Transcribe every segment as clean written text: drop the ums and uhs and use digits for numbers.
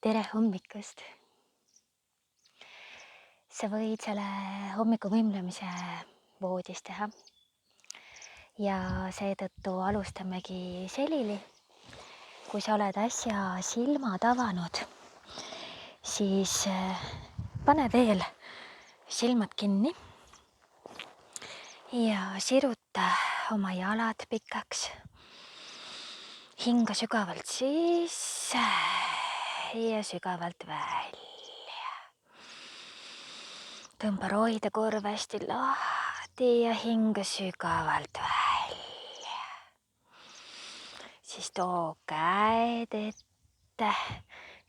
Tere hommikust! Sa võid selle hommikuvõimlemise voodis teha ja seetõttu alustamegi selili. Kui sa oled äsja silmad avanud, siis pane veel silmad kinni ja siruta oma jalad pikaks. Hinga sügavalt sisse ja sügavalt välja. Tõmba roide korv hästi lahti ja hinga sügavalt välja. Siis too käed ette,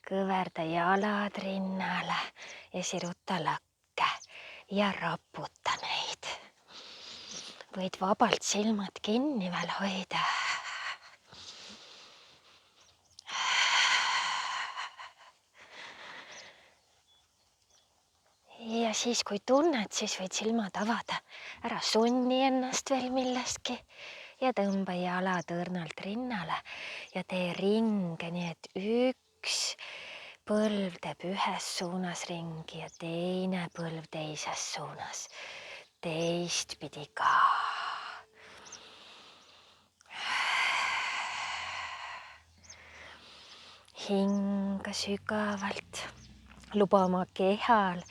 kõverda jalad rinnale ja siruta lakke ja raputa neid. Võid vabalt silmad kinni veel hoida. Ja siis, kui tunned, siis võid silmad avada. Ära sunni ennast veel millestki ja tõmba jalad õrnalt rinnale ja tee ringe, nii et üks põlv teeb ühes suunas ringi ja teine põlv teises suunas. Teistpidi ka. Hinga sügavalt. Luba oma kehal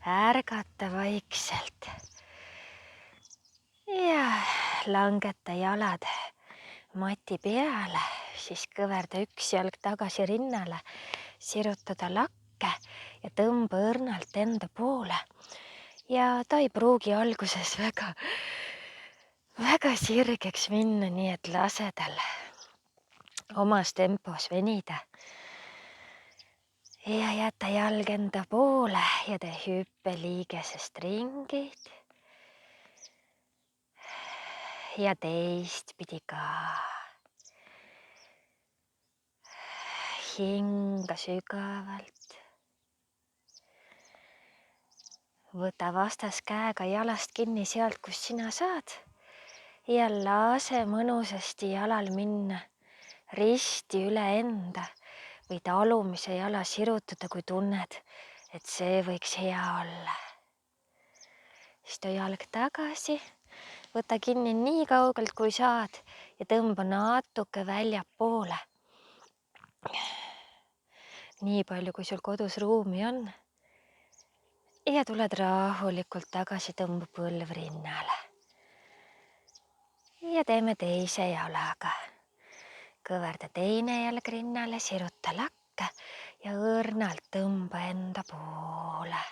ärgata vaikselt. Ja langeta jalad mati peale, siis kõverda üks jalg tagasi rinnale, sirutada lakke ja tõmba õrnalt enda poole. Ja ta ei pruugi alguses väga sirgeks minna, nii et lase tal omas tempos venida. Ja jäta jalg enda poole ja tee hüppeliigesest ringid. Ja teistpidi ka. Hinga sügavalt. Võta vastaskäega jalast kinni sealt, kus sina saad. Ja lase mõnusasti jalal minna risti üle enda või talumise jala sirutada, kui tunned, et see võiks hea olla. Siis too jalg tagasi, võta kinni nii kaugelt, kui saad ja tõmba natuke väljapoole. Nii palju, kui sul kodus ruumi on. Ja tuled rahulikult tagasi, tõmba põlv rinnale. Ja teeme teise jalaga. Kõverda teine jalg rinnale, siruta lakke ja õrnalt tõmba enda poole.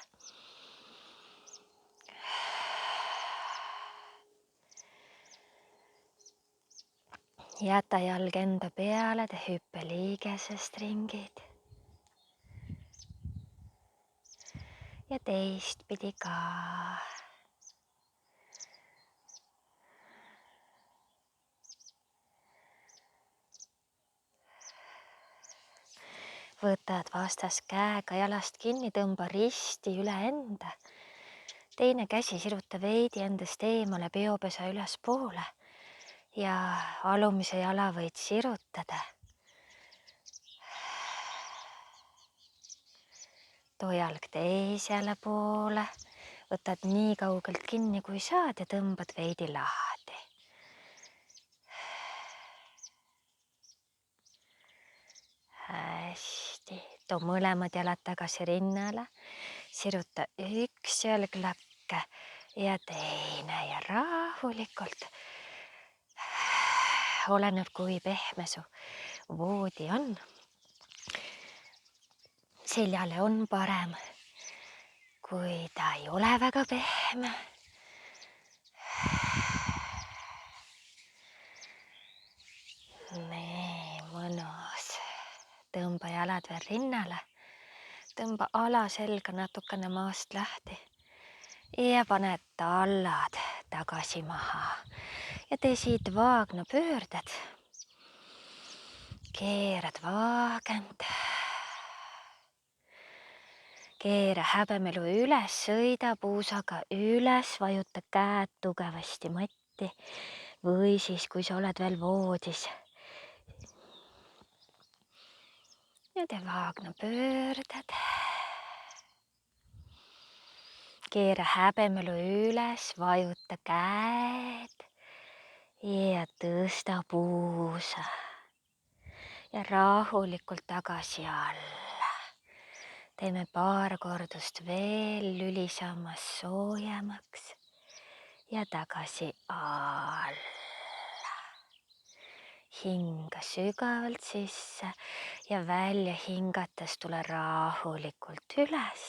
Jäta jalg enda peale, tee hüppeliigesest ringid. Ja teistpidi ka. Võtad vastaskäega jalast kinni, tõmba risti üle enda. Teine käsi siruta veidi endast eemale peopesa ülespoole ja alumise jala võid sirutada. Too jalg teisele poole, võtad nii kaugelt kinni, kui saad ja tõmbad veidi lahti. Hästi, too mõlemad jalad tagasi rinnale, siruta üks jalg lakke ja teine ja rahulikult. Oleneb, kui pehme su voodi on. Seljale on parem, kui ta ei ole väga pehme. Nii, mõnus. Tõmba jalad veel rinnale. Tõmba alaselga natukene maast lahti. Ja pane tallad tagasi maha. Ja tee siit vaagna pöörded. Keerad vaagend. Keera häbemelu üles, sõida puusaga üles, vajuta käed tugevasti matti. Või siis, kui sa oled veel voodis. ja tee vaagnapöörded. Keera häbemelu üles, vajuta käed ja tõsta puusa ja rahulikult tagasi alla. Teeme paar kordust veel, lülisammas soojemaks ja tagasi alla. Hinga sügavalt sisse ja välja hingates tule rahulikult üles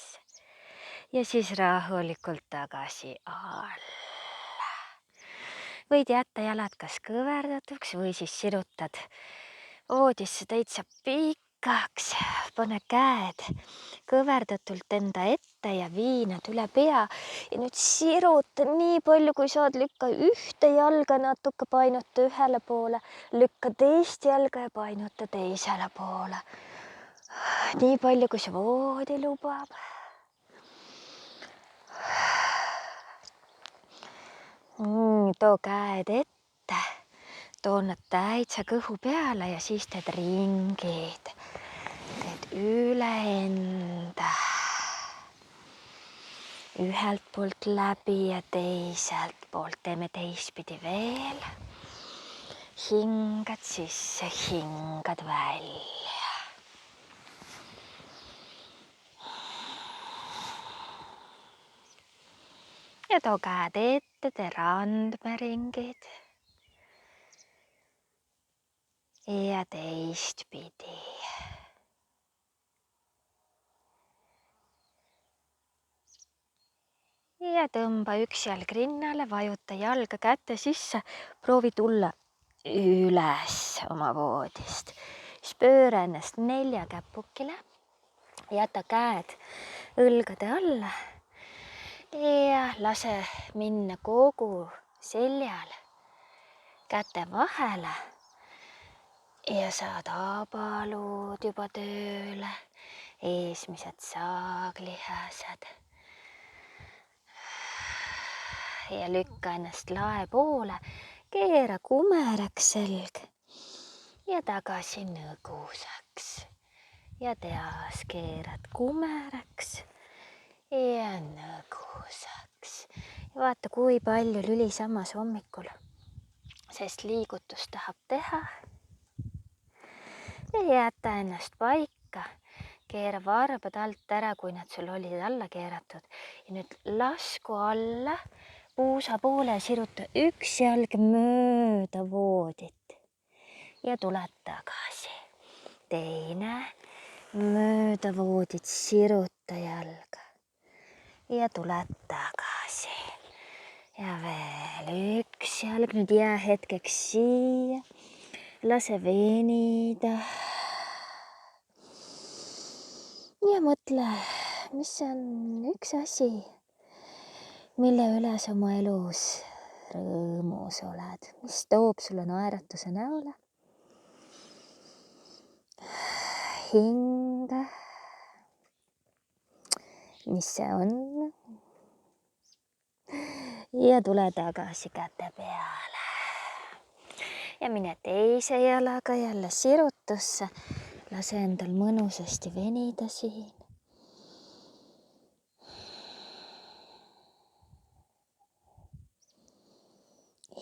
ja siis rahulikult tagasi alla. Võid jätta jalad kas kõverdatuks või siis sirutad voodisse täitsa pikaks. Pane käed kõverdatult enda ette ja vii nad üle pea. Ja nüüd siruta nii palju, kui saad, lükka ühte jalga natuke, painuta ühele poole, lükka teist jalga ja painuta teisele poole. Nii palju, kui see voodi lubab. Too käed ette, too nad täitsa kõhu peale ja siis teed ringid. Teed üle enda. Ühelt poolt läbi ja teiselt poolt. Teeme teistpidi veel. Hingad sisse, hingad välja. Ja too käed ette, tee randmeringid. Ja teistpidi. Ja tõmba üks jalg rinnale, vajuta jalga käte sisse, proovi tulla üles oma voodist. Siis pööra ennast neljakäpukile, jäta käed õlgade alla ja lase minna kogu seljal käte vahele ja saad abalud juba tööle, eesmised saaglihased. Ja lükka ennast lae poole, keera kumeraks selg ja tagasi nõgusaks. Ja taas keerad kumeraks ja nõgusaks. Ja vaata, kui palju lülisammas hommikul sest liigutust tahab teha. Ja jäta ennast paika. Keera varbad alt ära, kui nad sul olid alla keeratud. Ja nüüd lasku alla puusa poole ja siruta üks jalg mööda voodit. Ja tuled tagasi. Teine mööda voodit, siruta jalga. Ja tuled tagasi. Ja veel üks jalg. Nüüd jää hetkeks siia. Lase venida. Ja mõtle, mis on üks asi, mille üle sa oma elus rõõmus oled, mis toob sulle naeratuse näole. Hinga. Mis see on? Ja tule tagasi käte peale. Ja mine teise jalaga jälle sirutusse. Lase endal mõnusasti venida siin.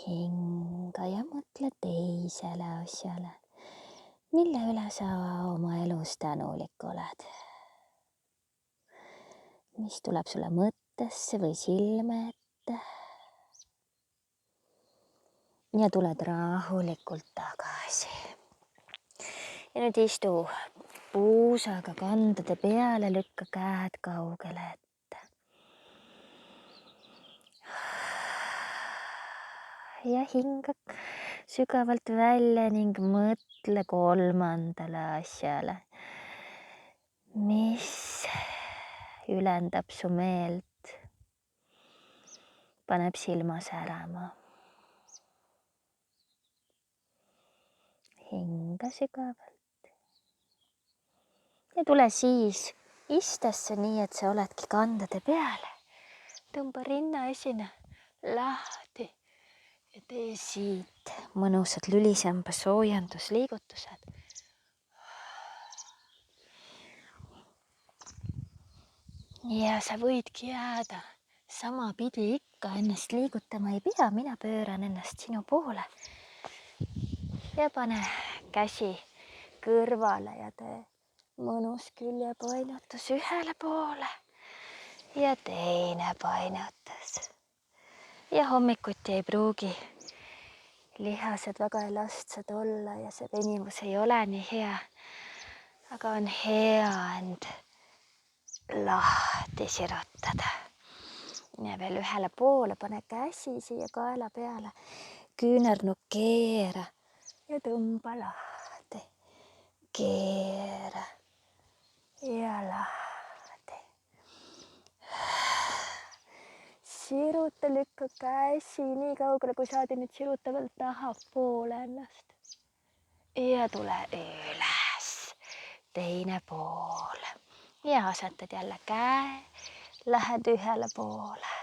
Hinga ja mõtle teisele asjale, mille üle sa oma elus tänulik oled. Mis tuleb sulle mõttesse või silme ette. Ja tuled rahulikult tagasi. Ja nüüd istu puusaga kandade peale, lükka käed kaugele ette. Ja hinga sügavalt välja ning mõtle kolmandale asjale, mis ülendab su meelt, paneb silma särama. Hinga sügavalt. Ja tule siis istesse nii, et sa oledki kandade peale. Tõmba rinnaesine lahti ja tee siit mõnusad lülisamba soojendusliigutused. ja sa võidki jääda samapidi ikka, ennast liigutama ei pea, mina pööran ennast sinu poole ja pane käsi kõrvale ja tee mõnus küljepainutus ühele poole ja teine painutus. Ja hommikuti ei pruugi lihased väga elastsed olla ja see venimus ei ole nii hea, aga on hea end lahti sirutada. Ja veel ühele poole, pane käsi siia kaela peale, küünarnukk keera ja tõmba lahti, keera ja lahti. Siruta, lükka käsi nii kaugele, kui saad, nüüd siruta veel tahapoole ennast. Ja tule üles, teine pool. Ja asetad jälle käe, lähed ühele poole.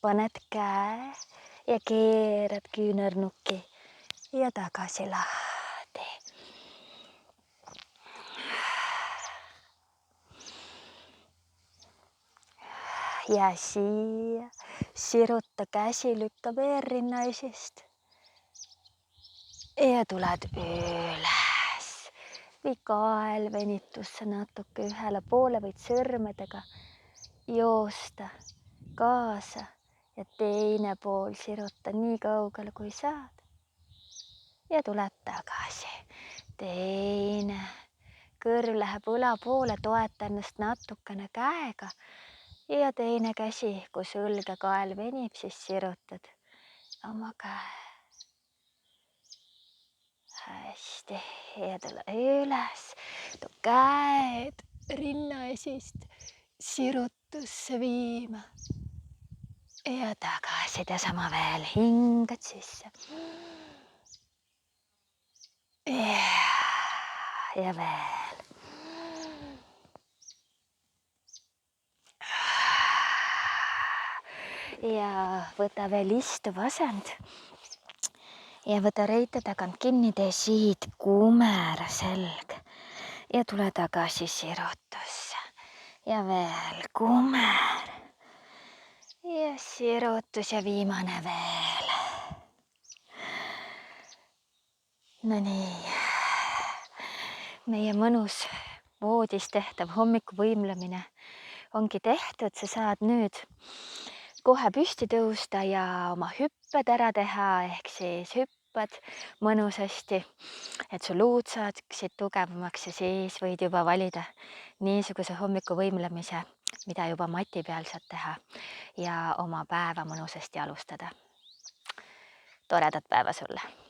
Paned käe ja keerad küünarnukki ja tagasi lahti. Ja siia siruta käsi, lükka veel rinnaisist. Ja tuled üles. Vii kael venitusse natuke ühele poole, võid sõrmedega joosta kaasa ja teine pool siruta nii kaugele, kui saad. Ja tuled tagasi. Teine kõrv läheb õla poole, toeta ennast natukene käega ja teine käsi, kus õlg ja kael venib, siis sirutad oma käe. Hästi, ja tule üles, too käed rinnaesist sirutusse viima ja tagasi ja sama veel, hingad sisse. Ja veel. Ja võta veel istuv asend. Ja võta reite tagant kinni, tee siit kumera selg ja tule tagasi sirutusse ja veel kumer ja sirutus ja viimane veel. No nii, meie mõnus voodis tehtav hommikuvõimlemine ongi tehtud, sa saad nüüd kohe püsti tõusta ja oma hüpped ära teha, ehk siis hüppad mõnusasti, et su luud saaksid tugevamaks ja siis võid juba valida niisuguse hommikuvõimlemise, mida juba mati peal saad teha ja oma päeva mõnusasti alustada. Toredat päeva sulle!